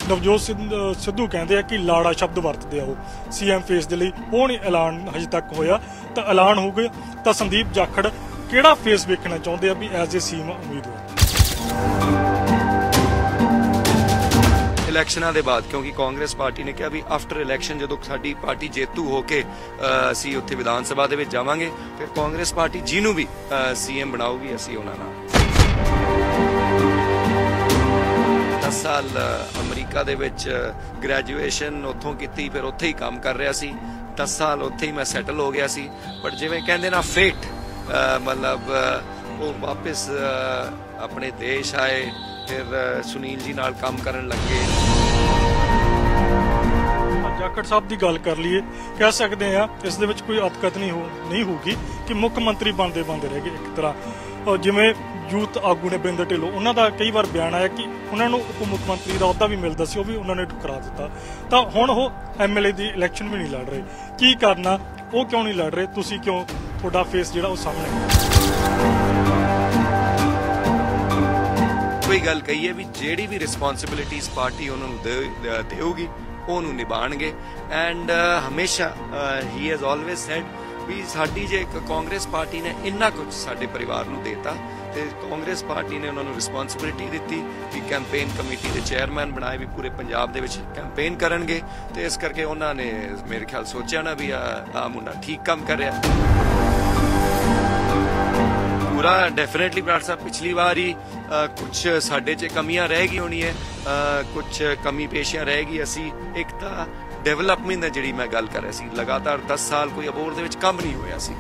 नवजोत सिद्धू कहते हैं कि लाड़ा शब्द वरतते हो सीएम फेस के लिए, वो नहीं ऐलान हजे तक होया, तो ऐलान हो गया तो संदीप जाखड़ किहड़ा फेस वेखना चाहते हैं भी एज ए सीएम उम्मीदवार इलैक्शनां दे बाद, क्योंकि कांग्रेस पार्टी ने कहा भी आफ्टर इलैक्शन जो साडी पार्टी जेतू होके असीं उत्थे विधान सभा दे विच जावांगे, फिर कांग्रेस पार्टी जिन्हों भी सीएम बनाऊगी असीं उन्हां नाल 10 साल अमरीका दे विच ग्रैजुएशन उत्थों कीती, फिर उत्थे ही काम कर रहा सी, 10 साल उत्थे ही मैं सैटल हो गया सी। पर जिवें कहंदे ना फेट, मतलब वो वापस अपने देश आए, फिर सुनील जी नाल काम करन लगे। जाखड़ साहब की गल कर लीए, कह सकते हैं इस दे विच कोई अतकत नहीं होगी कि मुख्य मंत्री बनते रह गए एक तरह, जिवें यूथ आगू ने बिंदर ढिल्लों, उन्होंने कई बार बयान आया कि उन्होंने उप मुख्यमंत्री का अहुदा भी मिलता सी, भी उन्होंने ठुकरा दिता, तो हुण वो MLA की इलैक्शन भी नहीं लड़ रहे। की करना, वो क्यों नहीं लड़ रहे, तुसी क्यों, तुहाडा फेस जिहड़ा वो सामने कोई गल कही है भी जेड़ी भी रिस्पॉन्सिबिलिटीज पार्टी उन्होंने देगी ਉਹਨੂੰ ਨਿਭਾਣਗੇ। एंड हमेशा ही हैज़ ऑलवेज सैड भी साडी जे कांग्रेस पार्टी ने इन्ना कुछ साडे परिवार नूं देता, ते कांग्रेस पार्टी ने उन्होंने रिस्पॉन्सिबिलिटी दी कि कैंपेन कमेटी के चेयरमैन बनाए भी पूरे पंजाब दे विच कैंपेन करनगे, ते इस करके उन्होंने मेरे ख्याल सोचा ना भी आ मुंडा ठीक काम कर रहा पूरा। डेफिनेटली बराड़ साहब पिछली बार ही कुछ साडे च कमियां रह गई होनी है, कुछ कमी पेशियां रह गई। असी एक तो डेवलपमेंट है जिहड़ी मैं गल कर रहा सी, लगातार 10 साल कोई अबोहर दे विच कम नहीं होया सी,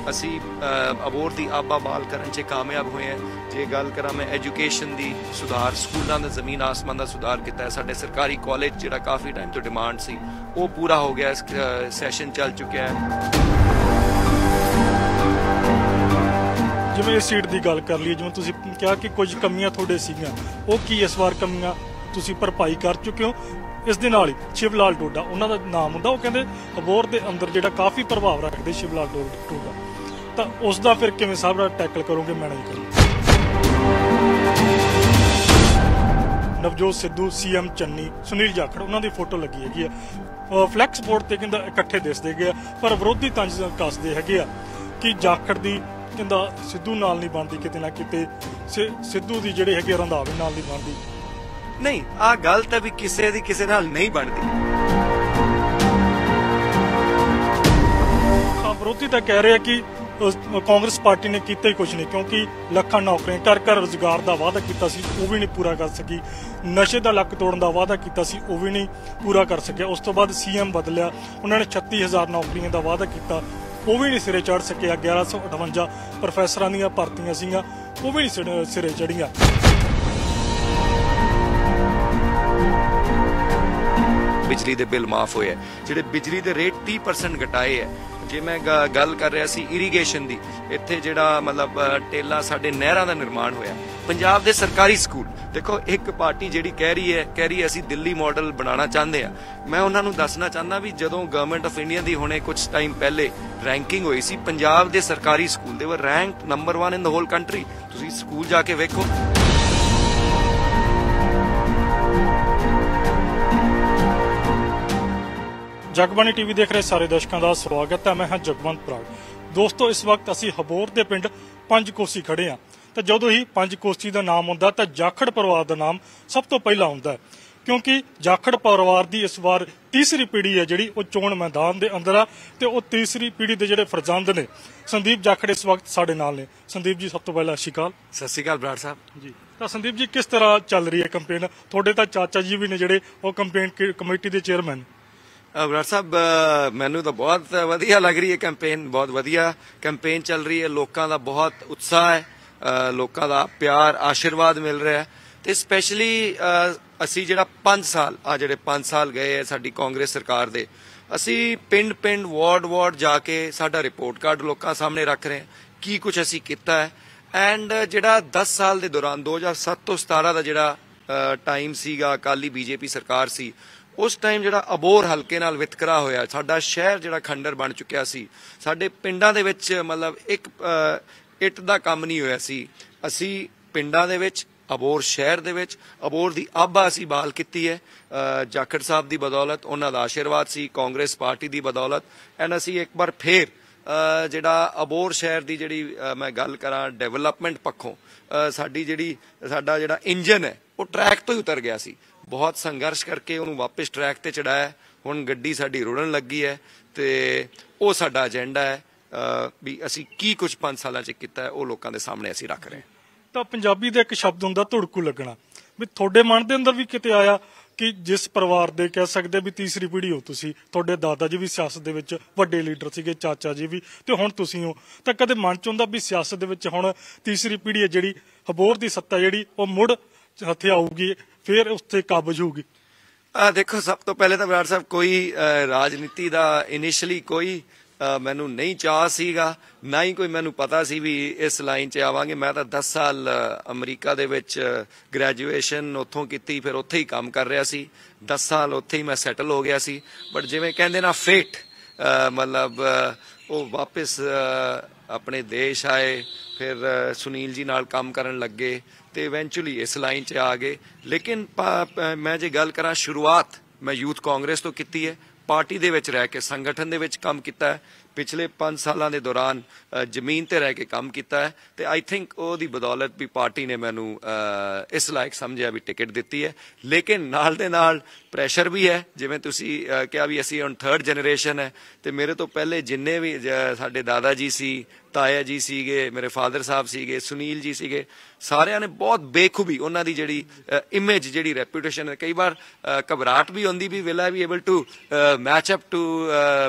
असी अबोहर दी आबा बाल करन च कामयाब होए हैं। जे गल करा मैं एजुकेशन दी सुधार, स्कूलों का जमीन आसमान का सुधार किया है, साडे सरकारी कॉलेज जिहड़ा काफ़ी टाइम तो डिमांड सी वो पूरा हो गया, सैशन चल चुका है। जिवें इस सीट की गल कर लीए, जिवें तुसीं कहा कि कुछ कमियां तुहाडे सीगियां, वो की इस बार कमियां तुसीं भरपाई कर चुके हो। इस दे नाल ही शिवलाल डोडा उन्हां दा नाम हुंदा, वो कहंदे अबोहर दे अंदर जिहड़ा काफ़ी प्रभाव रखदे शिवलाल डोडा, तां उस दा फिर किवें साहब टैकल करोगे, मैनेज करोगे? नवजोत सिद्धू, सीएम चन्नी, सुनील जाखड़, उन्हां दी फोटो लगी हैगी आ, फ्लैक्स बोर्ड ते कहंदा इकट्ठे दिसदे गए, पर विरोधी तंज कसदे हैगे आ कि जाखड़ दी कहंदा सिद्धू नाल नहीं बनती, किते ना किते सिद्धू दी जिहड़े हैगे रंधावे नाल नहीं बनती। नहीं, आ गल तां भी किसे दी किसे नाल नहीं बनती। विरोधी तां कह रहे कि कांग्रेस पार्टी ने किया ही कुछ नहीं, क्योंकि लखां नौकरियां कर रोजगार का वादा किया सी, वो भी नहीं पूरा कर सकी, नशे का लक तोड़न का वादा किया सी, वो भी नहीं पूरा कर सकिया। उस तो बाद सीएम बदलिया, उन्होंने 36,000 नौकरियों का वादा किया, वो भी नहीं सिरे चढ़ सकिया। 1158 प्रोफैसरां दी भर्तियां सीगियां, वो भी नहीं सिरे चढ़ियां। बिजली के बिल माफ होए, जिहड़े बिजली के रेट 30% घटाए है। जे मैं गल कर रहा सी इरीगेशन की, इत्थे जिहड़ा मतलब टेला साडे नहरां दा निर्माण होया, पंजाब दे सरकारी स्कूल देखो, एक पार्टी जिहड़ी कह रही है असी दिल्ली मॉडल बनाना चाहते हैं। मैं उन्होंने दसना चाहता भी जदों गवर्नमेंट ऑफ इंडिया की हुणे कुछ टाइम पहले रैंकिंग हुई सी, पंजाब दे सरकारी स्कूल दे were rank number 1 in the whole country. तुसीं स्कूल जाके वेखो। जगबानी टीवी देख रहे सारे दर्शकों का स्वागत है, मैं हाँ जगवंत बराड़। दोस्तों, इस वक्त असी अबोहर के पिंड पंजकोसी खड़े हाँ, तो जदों ही पंजकोसी का नाम आता तो जाखड़ परिवार का नाम सब तो पहला आता है, क्योंकि जाखड़ परिवार की इस बार तीसरी पीढ़ी है जिहड़ी वो चोण मैदान के अंदर आ, तो वो तीसरी पीढ़ी के जिहड़े फरजंद ने संदीप जाखड़ इस वक्त साडे नाल ने। संदीप जी, सब तो पहला सत श्री अकाल। सत श्री अकाल बराड़ साहब जी। तो संदीप जी, किस तरह चल रही है कैंपेन? थोड़े तो चाचा जी भी ने जिहड़े वो कैंपेन कमेटी के चेयरमैन। बराड़ साहब, मैनू तो बहुत वधिया लग रही है कैंपेन, बहुत वधिया कैंपेन चल रही है, लोगों का बहुत उत्साह है, लोगों का प्यार आशीर्वाद मिल रहा है। तो स्पैशली असी जिहड़ा 5 साल जिहड़े 5 साल गए है साडी कांग्रेस सरकार दे, असी पिंड पिंड वार्ड जाके साडा रिपोर्ट कार्ड लोगों सामने रख रहे हैं की कुछ असी किया है। एंड जिहड़ा 10 साल के दौरान 2007 तो 17 का जिहड़ा टाइम सीगा अकाली बीजेपी सरकार सी, उस टाइम जिहड़ा अबोहर हल्के नाल वितकरा होया, साडा शहर जिहड़ा खंडर बन चुकिया सी, साडे पिंडां दे विच मतलब एक इट दा काम नहीं होया सी। असी पिंडां दे विच ਅਬੋਹਰ ਸ਼ਹਿਰ ਦੇ ਵਿੱਚ ਅਬੋਹਰ ਦੀ ਆਭਾ ਅਸੀਂ ਬਹਾਲ ਕੀਤੀ ਹੈ ਜਾਖੜ ਸਾਹਿਬ ਦੀ ਬਦੌਲਤ, ਉਹਨਾਂ ਦਾ ਆਸ਼ੀਰਵਾਦ ਸੀ, ਕਾਂਗਰਸ ਪਾਰਟੀ ਦੀ ਬਦੌਲਤ। ਐਂਡ ਅਸੀਂ ਇੱਕ ਵਾਰ ਫੇਰ ਜਿਹੜਾ ਅਬੋਹਰ ਸ਼ਹਿਰ ਦੀ ਜਿਹੜੀ ਮੈਂ ਗੱਲ ਕਰਾਂ ਡਿਵੈਲਪਮੈਂਟ ਪੱਖੋਂ ਸਾਡਾ ਜਿਹੜਾ ਇੰਜਨ ਹੈ ਉਹ ਟਰੈਕ ਤੋਂ ਹੀ ਉਤਰ ਗਿਆ ਸੀ। ਬਹੁਤ ਸੰਘਰਸ਼ ਕਰਕੇ ਉਹਨੂੰ ਵਾਪਸ ਟਰੈਕ ਤੇ ਚੜਾਇਆ। ਹੁਣ ਗੱਡੀ ਸਾਡੀ ਰੁੜਨ ਲੱਗੀ ਹੈ ਤੇ ਉਹ ਸਾਡਾ ਏਜੰਡਾ ਹੈ ਵੀ ਅਸੀਂ ਕੀ ਕੁਝ 5 ਸਾਲਾਂ 'ਚ ਕੀਤਾ ਹੈ ਉਹ ਲੋਕਾਂ ਦੇ ਸਾਹਮਣੇ ਅਸੀਂ ਰੱਖ ਰਹੇ ਹਾਂ। ਤਾਂ ਪੰਜਾਬੀ ਦਾ ਇੱਕ ਸ਼ਬਦ ਹੁੰਦਾ ਧੁੜਕੂ ਲੱਗਣਾ, ਵੀ ਤੁਹਾਡੇ ਮਨ ਦੇ ਅੰਦਰ ਵੀ ਕਿਤੇ ਆਇਆ ਕਿ ਜਿਸ ਪਰਿਵਾਰ ਦੇ ਕਹਿ ਸਕਦੇ ਵੀ ਤੀਸਰੀ ਪੀੜ੍ਹੀ ਹੋ ਤੁਸੀਂ, ਤੁਹਾਡੇ ਦਾਦਾ ਜੀ ਵੀ ਸਿਆਸਤ ਦੇ ਵਿੱਚ ਵੱਡੇ ਲੀਡਰ ਸੀਗੇ, ਚਾਚਾ ਜੀ ਵੀ, ਤੇ ਹੁਣ ਤੁਸੀਂ ਹੋ, ਤਾਂ ਕਦੇ ਮਨ ਚ ਹੁੰਦਾ ਵੀ ਸਿਆਸਤ ਦੇ ਵਿੱਚ ਹੁਣ ਤੀਸਰੀ ਪੀੜ੍ਹੀ ਹੈ ਜਿਹੜੀ ਅਬੋਹਰ ਦੀ ਸੱਤਾ ਜਿਹੜੀ ਉਹ ਮੁੜ ਹੱਥੇ ਆਊਗੀ, ਫਿਰ ਉਸ ਤੇ ਕਾਬਜ਼ ਹੋਊਗੀ? ਦੇਖੋ, ਸਭ ਤੋਂ ਪਹਿਲੇ ਤਾਂ ਬਰਾੜ ਸਾਹਿਬ ਕੋਈ ਰਾਜਨੀਤੀ ਦਾ ਇਨੀਸ਼ੀਅਲੀ ਕੋਈ ਮੈਨੂੰ ਨਹੀਂ ਚਾਹ ਸੀਗਾ, ਨਾ ਹੀ ਕੋਈ ਮੈਨੂੰ ਪਤਾ ਸੀ ਵੀ ਇਸ ਲਾਈਨ 'ਚ ਆਵਾਂਗੇ। ਮੈਂ ਤਾਂ 10 ਸਾਲ ਅਮਰੀਕਾ ਦੇ ਵਿੱਚ ਗ੍ਰੈਜੂਏਸ਼ਨ ਉੱਥੋਂ ਕੀਤੀ, ਫਿਰ ਉੱਥੇ ਹੀ ਕੰਮ ਕਰ ਰਿਹਾ ਸੀ। 10 ਸਾਲ ਉੱਥੇ ਹੀ ਮੈਂ ਸੈਟਲ ਹੋ ਗਿਆ ਸੀ। ਬਟ ਜਿਵੇਂ ਕਹਿੰਦੇ ਨਾ ਫੇਟ, ਮਤਲਬ ਉਹ ਵਾਪਸ ਆਪਣੇ ਦੇਸ਼ ਆਏ, ਫਿਰ ਸੁਨੀਲ ਜੀ ਨਾਲ ਕੰਮ ਕਰਨ ਲੱਗੇ ਤੇ ਇਵੈਂਚੁਅਲੀ ਇਸ ਲਾਈਨ 'ਚ ਆ ਗਏ। ਲੇਕਿਨ ਮੈਂ ਜੇ ਗੱਲ ਕਰਾਂ, ਸ਼ੁਰੂਆਤ ਮੈਂ ਯੂਥ ਕਾਂਗਰਸ ਤੋਂ ਕੀਤੀ ਹੈ, ਪਾਰਟੀ ਦੇ ਵਿੱਚ ਰਹਿ ਕੇ ਸੰਗਠਨ ਦੇ ਵਿੱਚ ਕੰਮ ਕੀਤਾ ਹੈ। ਪਿਛਲੇ 5 ਸਾਲਾਂ ਦੇ ਦੌਰਾਨ ਜ਼ਮੀਨ ਤੇ ਰਹਿ ਕੇ ਕੰਮ ਕੀਤਾ ਹੈ ਤੇ ਆਈ ਥਿੰਕ ਉਹਦੀ ਬਦੌਲਤ ਵੀ ਪਾਰਟੀ ਨੇ ਮੈਨੂੰ ਇਸ ਲਾਇਕ ਸਮਝਿਆ ਵੀ ਟਿਕਟ ਦਿੱਤੀ ਹੈ। ਲੇਕਿਨ ਨਾਲ ਦੇ ਨਾਲ ਪ੍ਰੈਸ਼ਰ ਵੀ ਹੈ, ਜਿਵੇਂ ਤੁਸੀਂ ਕਿਹਾ ਵੀ ਅਸੀਂ ਹੁਣ 3rd ਜਨਰੇਸ਼ਨ ਹੈ ਤੇ ਮੇਰੇ ਤੋਂ ਪਹਿਲੇ ਜਿੰਨੇ ਵੀ ਸਾਡੇ ਦਾਦਾ ਜੀ ਸੀ, ਤਾਇਆ ਜੀ ਸੀਗੇ, ਮੇਰੇ ਫਾਦਰ ਸਾਹਿਬ ਸੀਗੇ, ਸੁਨੀਲ ਜੀ ਸੀਗੇ, ਸਾਰਿਆਂ ਨੇ ਬਹੁਤ ਬੇਖੂਬੀ ਉਹਨਾਂ ਦੀ ਜਿਹੜੀ ਇਮੇਜ, ਜਿਹੜੀ ਰੈਪੂਟੇਸ਼ਨ ਹੈ, ਕਈ ਵਾਰ ਘਬਰਾਹਟ ਵੀ ਹੁੰਦੀ ਵੀ will I be able to match up to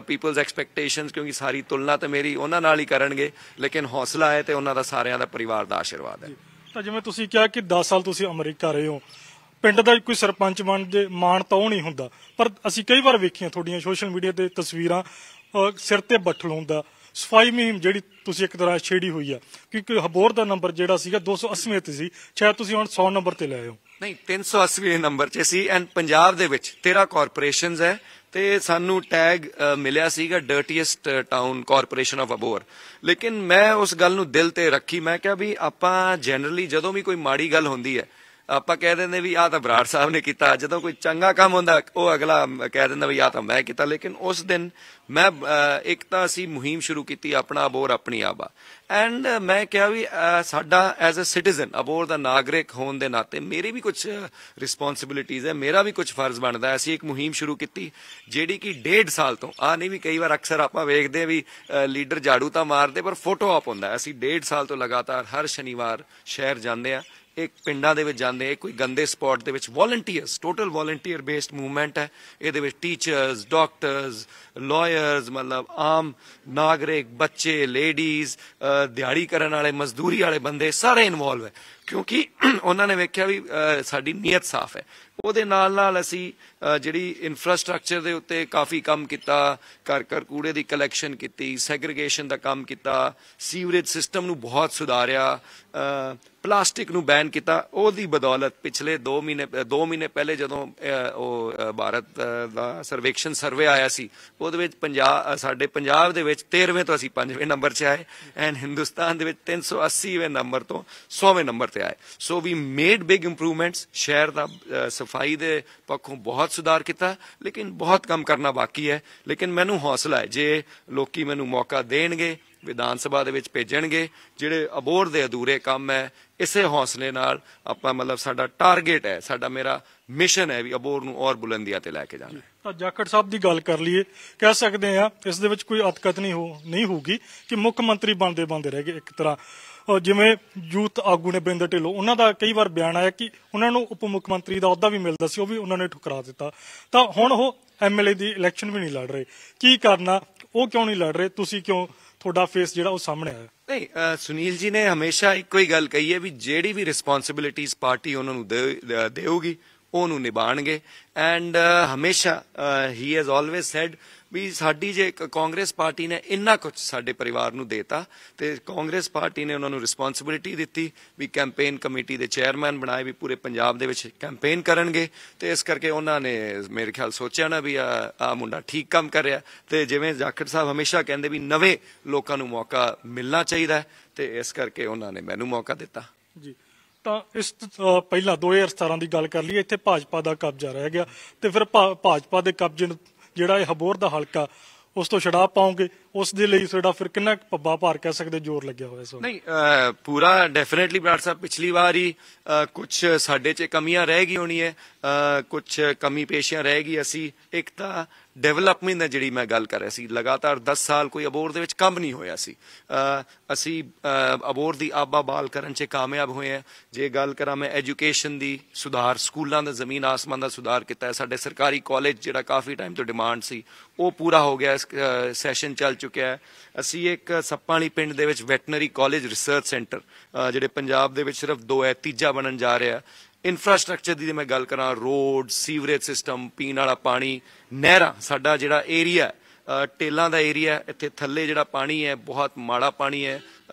people's expectations, ਕਿਉਂਕਿ ਸਾਰੀ ਤੁਲਨਾ ਤਾਂ ਮੇਰੀ ਉਹਨਾਂ ਨਾਲ ਹੀ ਕਰਨਗੇ। ਲੇਕਿਨ ਹੌਸਲਾ ਹੈ ਤੇ ਉਹਨਾਂ ਦਾ ਸਾਰਿਆਂ ਦਾ ਪਰਿਵਾਰ ਦਾ ਆਸ਼ੀਰਵਾਦ ਹੈ। ਤਾਂ ਜਿਵੇਂ ਤੁਸੀਂ ਕਿਹਾ ਕਿ 10 ਸਾਲ ਤੁਸੀਂ ਅਮਰੀਕਾ ਰਹੇ ਹੋ, ਪਿੰਡ ਦਾ ਕੋਈ ਸਰਪੰਚ ਮਾਣ ਤਾਂ ਉਹ ਨਹੀਂ ਹੁੰਦਾ, ਪਰ ਅਸੀਂ ਕਈ ਵਾਰ ਵੇਖੀਆਂ ਤੁਹਾਡੀਆਂ ਸੋਸ਼ਲ ਮੀਡੀਆ ਤੇ ਤਸਵੀਰਾਂ, ਸਿਰ ਤੇ ਬੱਠਲ ਹੁੰਦਾ, ਸਫਾਈ ਮੁਹਿੰਮ ਜਿਹੜੀ ਤੁਸੀਂ ਇੱਕ ਤਰ੍ਹਾਂ ਛੇੜੀ ਹੋਈ ਆ, ਕਿਉਂਕਿ ਅਬੋਹਰ ਦਾ ਨੰਬਰ ਜਿਹੜਾ ਸੀਗਾ 280 ਤੇ ਸੀ, ਸ਼ਾਇਦ ਤੁਸੀਂ ਹੁਣ 100 ਨੰਬਰ ਤੇ ਲੈ ਆਓ। ਨਹੀਂ, 380 ਨੰਬਰ 'ਚ ਸੀ। ਐਂਡ ਪੰਜਾਬ ਦੇ ਵਿੱਚ 13 ਕਾਰਪੋਰੇਸ਼ਨਸ ਹੈ ਤੇ ਸਾਨੂੰ ਟੈਗ ਮਿਲਿਆ ਸੀਗਾ ਡਰਟੀਐਸਟ ਟਾਊਨ ਕਾਰਪੋਰੇਸ਼ਨ ਆਫ ਅਬੋਹਰ। ਲੇਕਿਨ ਮੈਂ ਉਸ ਗੱਲ ਨੂੰ ਦਿਲ ਤੇ ਰੱਖੀ। ਮੈਂ ਕਿਹਾ ਵੀ ਆਪਾਂ ਜਨਰਲੀ ਜਦੋਂ ਵੀ ਕੋਈ ਮਾੜੀ ਗੱਲ ਹੁੰਦੀ ਹੈ ਆਪਾਂ ਕਹਿ ਦਿੰਦੇ ਵੀ ਆਹ ਤਾਂ ਬਰਾੜ ਸਾਹਿਬ ਨੇ ਕੀਤਾ, ਜਦੋਂ ਕੋਈ ਚੰਗਾ ਕੰਮ ਹੁੰਦਾ ਉਹ ਅਗਲਾ ਕਹਿ ਦਿੰਦਾ ਵੀ ਆਹ ਤਾਂ ਮੈਂ ਕੀਤਾ। ਲੇਕਿਨ ਉਸ ਦਿਨ ਮੈਂ ਇੱਕ ਤਾਂ ਅਸੀਂ ਮੁਹਿੰਮ ਸ਼ੁਰੂ ਕੀਤੀ, ਆਪਣਾ ਅਬੋਹਰ ਆਪਣੀ ਆਬਾ, ਐਂਡ ਮੈਂ ਕਿਹਾ ਵੀ ਸਾਡਾ ਐਜ਼ ਅ ਸਿਟੀਜ਼ਨ, ਅਬੋਹਰ ਦਾ ਨਾਗਰਿਕ ਹੋਣ ਦੇ ਨਾਤੇ ਮੇਰੀ ਵੀ ਕੁਝ ਰਿਸਪੌਂਸਿਬਿਲਿਟੀਜ਼ ਹੈ, ਮੇਰਾ ਵੀ ਕੁਝ ਫਰਜ਼ ਬਣਦਾ ਹੈ। ਅਸੀਂ ਇੱਕ ਮੁਹਿੰਮ ਸ਼ੁਰੂ ਕੀਤੀ ਜਿਹੜੀ ਕਿ 1.5 ਸਾਲ ਤੋਂ ਨਹੀਂ ਵੀ ਕਈ ਵਾਰ ਅਕਸਰ ਆਪਾਂ ਵੇਖਦੇ ਵੀ ਲੀਡਰ ਝਾੜੂ ਤਾਂ ਮਾਰਦੇ ਪਰ ਫੋਟੋ ਆਪ ਹੁੰਦਾ। ਅਸੀਂ 1.5 ਸਾਲ ਤੋਂ ਲਗਾਤਾਰ ਹਰ ਸ਼ਨੀਵਾਰ ਸ਼ਹਿਰ ਜਾਂਦੇ ਆ, ਇੱਕ ਪਿੰਡਾਂ ਦੇ ਵਿੱਚ ਜਾਂਦੇ, ਕੋਈ ਗੰਦੇ ਸਪੌਟ ਦੇ ਵਿੱਚ volunteers, total volunteer based movement ਹੈ। ਇਹਦੇ ਵਿੱਚ ਟੀਚਰਸ, ਡਾਕਟਰਸ, ਲਾਇਰਸ, ਮਤਲਬ ਆਮ ਨਾਗਰਿਕ, ਬੱਚੇ, ਲੇਡੀਜ਼, ਦਿਹਾੜੀ ਕਰਨ ਵਾਲੇ, ਮਜ਼ਦੂਰੀ ਵਾਲੇ ਬੰਦੇ ਸਾਰੇ ਇਨਵੋਲਵ ਹੈ, ਕਿਉਂਕਿ ਉਹਨਾਂ ਨੇ ਵੇਖਿਆ ਵੀ ਸਾਡੀ ਨੀਅਤ ਸਾਫ਼ ਹੈ। ਉਹਦੇ ਨਾਲ ਨਾਲ ਅਸੀਂ ਜਿਹੜੀ ਇਨਫਰਾਸਟ੍ਰਕਚਰ ਦੇ ਉੱਤੇ ਕਾਫੀ ਕੰਮ ਕੀਤਾ, ਘਰ ਘਰ ਕੂੜੇ ਦੀ ਕਲੈਕਸ਼ਨ ਕੀਤੀ, ਸੈਗਰੀਗੇਸ਼ਨ ਦਾ ਕੰਮ ਕੀਤਾ, ਸੀਵਰੇਜ ਸਿਸਟਮ ਨੂੰ ਬਹੁਤ ਸੁਧਾਰਿਆ, ਪਲਾਸਟਿਕ ਨੂੰ ਬੈਨ ਕੀਤਾ। ਉਹਦੀ ਬਦੌਲਤ ਪਿਛਲੇ 2 ਮਹੀਨੇ ਪਹਿਲੇ ਜਦੋਂ ਉਹ ਭਾਰਤ ਦਾ ਸਰਵੇਖਣ ਸਰਵੇ ਆਇਆ ਸੀ, ਉਹਦੇ ਵਿੱਚ ਸਾਡੇ ਪੰਜਾਬ ਦੇ ਵਿੱਚ 13ਵੇਂ ਤੋਂ ਅਸੀਂ 5ਵੇਂ ਨੰਬਰ 'ਚ ਆਏ, ਐਂਡ ਹਿੰਦੁਸਤਾਨ ਦੇ ਵਿੱਚ 380ਵੇਂ ਨੰਬਰ ਤੋਂ 100ਵੇਂ ਨੰਬਰ ਤੇ ਆਏ। ਸੋ ਵੀ ਮੇਡ ਬਿਗ ਇੰਪਰੂਵਮੈਂਟਸ। ਸ਼ਹਿਰ ਦਾ ਸਫਾਈ ਦੇ ਪੱਖੋਂ ਬਹੁਤ ਸੁਧਾਰ ਕੀਤਾ, ਲੇਕਿਨ ਬਹੁਤ ਕੰਮ ਕਰਨਾ ਬਾਕੀ ਹੈ। ਲੇਕਿਨ ਮੈਨੂੰ ਹੌਸਲਾ ਹੈ, ਜੇ ਲੋਕੀ ਮੈਨੂੰ ਮੌਕਾ ਦੇਣਗੇ, ਵਿਧਾਨ ਸਭਾ ਦੇ ਵਿੱਚ ਭੇਜਣਗੇ, ਜਿਹੜੇ ਅਬੋਹਰ ਦੇ ਅਧੂਰੇ ਕੰਮ ਹੈ, ਇਸੇ ਹੌਸਲੇ ਨਾਲ ਆਪਾਂ, ਮਤਲਬ ਸਾਡਾ ਟਾਰਗੇਟ ਹੈ, ਮੇਰਾ ਮਿਸ਼ਨ ਹੈ ਵੀ ਅਬੋਹਰ ਨੂੰ ਔਰ ਬੁਲੰਦੀਆਂ ਤੇ ਲੈ ਕੇ ਜਾਣਾ। ਤਾਂ ਜਾਖੜ ਸਾਹਿਬ ਦੀ ਗੱਲ ਕਰ ਲਈਏ, ਕਹਿ ਸਕਦੇ ਆ ਇਸ ਦੇ ਵਿੱਚ ਕੋਈ ਅਤਕਤ ਨਹੀਂ ਹੋਊਗੀ ਕਿ ਮੁੱਖ ਮੰਤਰੀ ਬਣਦੇ ਰਹਿ ਗਏ। ਇੱਕ ਤਰ੍ਹਾਂ ਜਿਵੇਂ ਯੂਥ ਆਗੂ ਨੇ ਬਿੰਦਰ ਢਿੱਲੋਂ, ਉਹਨਾਂ ਦਾ ਕਈ ਵਾਰ ਬਿਆਨ ਆਇਆ ਕਿ ਉਹਨਾਂ ਨੂੰ ਉਪ ਮੁੱਖ ਮੰਤਰੀ ਦਾ ਅਹੁਦਾ ਵੀ ਮਿਲਦਾ ਸੀ, ਉਹ ਵੀ ਉਹਨਾਂ ਨੇ ਠੁਕਰਾ ਦਿੱਤਾ। ਤਾਂ ਹੁਣ ਉਹ MLA ਦੀ ਇਲੈਕਸ਼ਨ ਵੀ ਨਹੀਂ ਲੜ ਰਹੇ। ਕੀ ਕਰਨਾ, ਉਹ ਕਿਉਂ ਨਹੀਂ ਲੜ ਰਹੇ? ਤੁਸੀਂ ਕਿਉਂ, ਤੁਹਾਡਾ ਫੇਸ ਜਿਹੜਾ ਉਹ ਸਾਹਮਣੇ ਆਇਆ? ਨਹੀਂ, ਸੁਨੀਲ ਜੀ ਨੇ ਹਮੇਸ਼ਾ ਇੱਕੋ ਹੀ ਗੱਲ ਕਹੀ ਹੈ ਵੀ ਜਿਹੜੀ ਵੀ ਰਿਸਪੌਂਸਿਬਿਲਿਟੀਜ਼ ਪਾਰਟੀ ਉਹਨਾਂ ਨੂੰ ਦੇਊਗੀ ਉਹਨੂੰ ਨਿਭਾਣਗੇ। ਐਂਡ ਹਮੇਸ਼ਾ ਹੀ ਹੈਜ਼ ਆਲਵੇਜ਼ ਸੈਡ ਵੀ ਸਾਡੀ ਜੇ ਕਾਂਗਰਸ ਪਾਰਟੀ ਨੇ ਇੰਨਾ ਕੁਝ ਸਾਡੇ ਪਰਿਵਾਰ ਨੂੰ ਦੇਤਾ ਤੇ ਕਾਂਗਰਸ ਪਾਰਟੀ ਨੇ ਉਹਨਾਂ ਨੂੰ ਰਿਸਪੌਂਸਿਬਿਲਿਟੀ ਦਿੱਤੀ ਵੀ ਕੈਂਪੇਨ ਕਮੇਟੀ ਦੇ ਚੇਅਰਮੈਨ ਬਣਾਏ ਵੀ ਪੂਰੇ ਪੰਜਾਬ ਦੇ ਵਿੱਚ ਕੈਂਪੇਨ ਕਰਨਗੇ। ਤੇ ਇਸ ਕਰਕੇ ਉਹਨਾਂ ਨੇ ਮੇਰੇ ਖਿਆਲ ਸੋਚਿਆ ਨਾ ਵੀ ਆ ਮੁੰਡਾ ਠੀਕ ਕੰਮ ਕਰ ਰਿਹਾ, ਤੇ ਜਿਵੇਂ ਜਾਖੜ ਸਾਹਿਬ ਹਮੇਸ਼ਾ ਕਹਿੰਦੇ ਵੀ ਨਵੇਂ ਲੋਕਾਂ ਨੂੰ ਮੌਕਾ ਮਿਲਣਾ ਚਾਹੀਦਾ, ਤੇ ਇਸ ਕਰਕੇ ਉਹਨਾਂ ਨੇ ਮੈਨੂੰ ਮੌਕਾ ਦਿੱਤਾ। ਜੀ, ਤਾਂ ਇਸ ਪਹਿਲਾਂ 2017 ਦੀ ਗੱਲ ਕਰ ਲਈਏ, ਇੱਥੇ ਭਾਜਪਾ ਦਾ ਕਬਜ਼ਾ ਰਹਿ ਗਿਆ ਤੇ ਫਿਰ ਭਾਜਪਾ ਦੇ ਕਬਜ਼ੇ ਨੂੰ ਜਿਹੜਾ ਇਹ ਹਬੋਰ ਦਾ ਹਲਕਾ ਉਸ ਤੋਂ ਛੁਡਾ ਪਾਓਗੇ, ਉਸ ਦੇ ਲਈ ਤੁਹਾਡਾ ਫਿਰ ਕਿੰਨਾ ਪੱਬਾ ਭਾਰ ਕਹਿ ਸਕਦੇ ਜ਼ੋਰ ਲੱਗਿਆ ਹੋਇਆ? ਸੋ ਨਹੀਂ, ਪੂਰਾ ਡੈਫੀਨੇਟਲੀ ਬਰਾੜ ਸਾਹਿਬ, ਪਿਛਲੀ ਵਾਰ ਹੀ ਕੁਝ ਸਾਡੇ 'ਚ ਕਮੀਆਂ ਰਹਿ ਗਈ ਹੋਣੀ ਹੈ, ਕੁਝ ਕਮੀ ਪੇਸ਼ੀਆਂ ਰਹਿ ਗਈ। ਅਸੀਂ ਇੱਕ ਤਾਂ ਡਿਵੈਲਪਮੈਂਟ ਦੀ ਜਿਹੜੀ ਮੈਂ ਗੱਲ ਕਰ ਰਿਹਾ ਸੀ, ਲਗਾਤਾਰ 10 ਸਾਲ ਕੋਈ ਅਬੋਹਰ ਦੇ ਵਿੱਚ ਕੰਮ ਨਹੀਂ ਹੋਇਆ ਸੀ। ਅਸੀਂ ਅਬੋਹਰ ਦੀ ਆਬਾ ਬਾਲ ਕਰਨ 'ਚ ਕਾਮਯਾਬ ਹੋਏ ਹਾਂ। ਜੇ ਗੱਲ ਕਰਾਂ ਮੈਂ ਐਜੂਕੇਸ਼ਨ ਦੀ, ਸੁਧਾਰ ਸਕੂਲਾਂ ਦਾ ਜ਼ਮੀਨ ਆਸਮਾਨ ਦਾ ਸੁਧਾਰ ਕੀਤਾ ਹੈ। ਸਾਡੇ ਸਰਕਾਰੀ ਕਾਲਜ ਜਿਹੜਾ ਕਾਫੀ ਟਾਈਮ ਤੋਂ ਡਿਮਾਂਡ ਸੀ ਉਹ ਪੂਰਾ ਹੋ ਗਿਆ, ਸੈਸ਼ਨ ਚੱਲ ਚੁੱਕਿਆ ਹੈ। ਅਸੀਂ ਇੱਕ ਸੱਪਾਂ ਵਾਲੀ ਪਿੰਡ ਦੇ ਵਿੱਚ ਵੈਟਨਰੀ ਕਾਲਜ ਰਿਸਰਚ ਸੈਂਟਰ ਜਿਹੜੇ ਪੰਜਾਬ ਦੇ ਵਿੱਚ ਸਿਰਫ 2 ਹੈ, ਤੀਜਾ ਬਣਨ ਜਾ ਰਿਹਾ। ਇਨਫਰਾਸਟ੍ਰਕਚਰ ਦੀ ਮੈਂ ਗੱਲ ਕਰਾਂ, ਰੋਡ, ਸੀਵਰੇਜ ਸਿਸਟਮ, ਪੀਣ ਵਾਲਾ ਪਾਣੀ, ਨਹਿਰਾਂ, ਸਾਡਾ ਜਿਹੜਾ ਏਰੀਆ ਟੇਲਾਂ ਦਾ ਏਰੀਆ, ਇੱਥੇ ਥੱਲੇ ਜਿਹੜਾ ਪਾਣੀ ਹੈ ਬਹੁਤ ਮਾੜਾ ਪਾਣੀ ਹੈ,